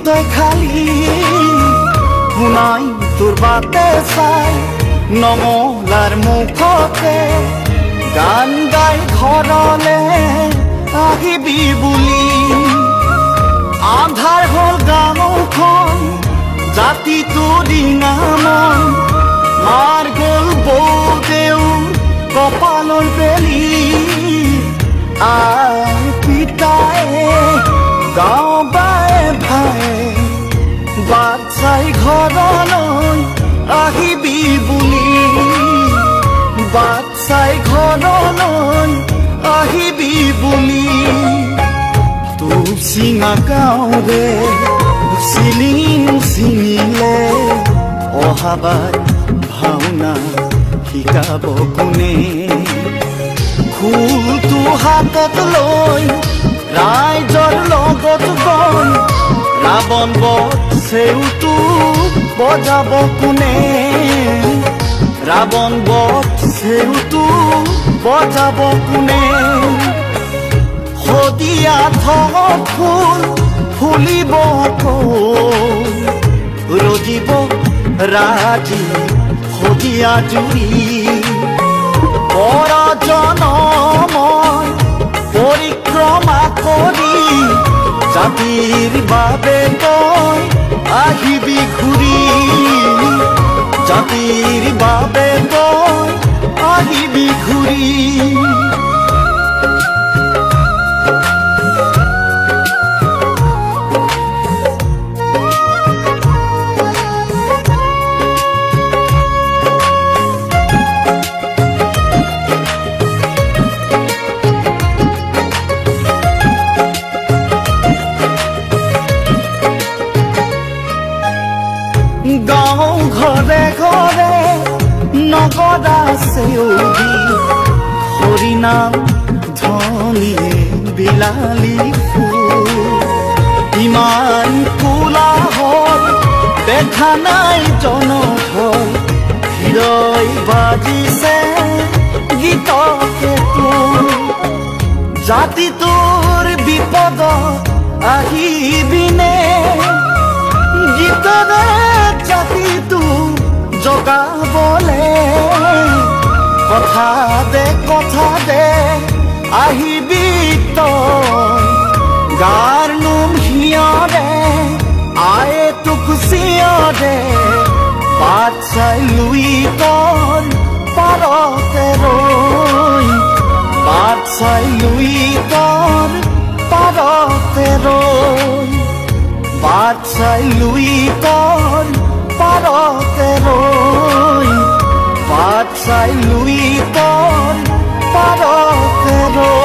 তই খালি শুনাই তোৰ বাটে চাই নমলাৰ মুখতে গান গাই ঘৰলে আহিবি বুলি আন্ধাৰ হ'ল গাঁওখন জাতিটো ৰিঙা মন মাৰ গ'ল বৌদেউ কপালৰ বেলি আই পিতায়ে গাঁও বায়ে ভায়ে বাট চাই ঘৰলৈ আহিবি বুলি বাট চাই ঘৰলৈ আহিবি বুলি তোৰ চিঙা গাঁৱৰে চিলিং চিঙিলে অহাবাৰ ভাওনা শিকাব কোনে খোলটো হাতত লৈ ৰাইজৰ লগত গৈ ৰাৱণ বধ চেউটো বজাব কোনে ৰাৱণ বধ চেউটো বজাব কোনে শদিয়া থক ফুল ফুলিব ৰজিব ৰাজি শদিয়া জুৰি পৰজনময় পৰিক্ৰমা কৰি জাতিৰ বাবে তই আহিবি ঘূৰি জাতিৰ বাবে তই আহিবি ঘূৰি গাঁও ঘৰে ঘৰে নগদা চেউৰি হৰিনাম ধ্বনিয়ে বিলালী ফুল ইমান কোলাহল দেখা নাই জনধল হৃদয় বাজিছে গীতকে তোৰ জাতিটোৰ বিপদত আহিবিনে গীতৰে জাতিটো জগাবলে কথা দে আহিবি তই গাৰ নোম হিয়ৰে আয়ে তোক চিয়ৰে বাট চাই লুই তৰ পাৰতে ৰৈ বাট চাই লুই তৰ পাৰতে ৰৈ বাট চাই লুই তৰ পাৰতে ৰৈ বাট চাই লুই তৰ পাৰতে ৰৈ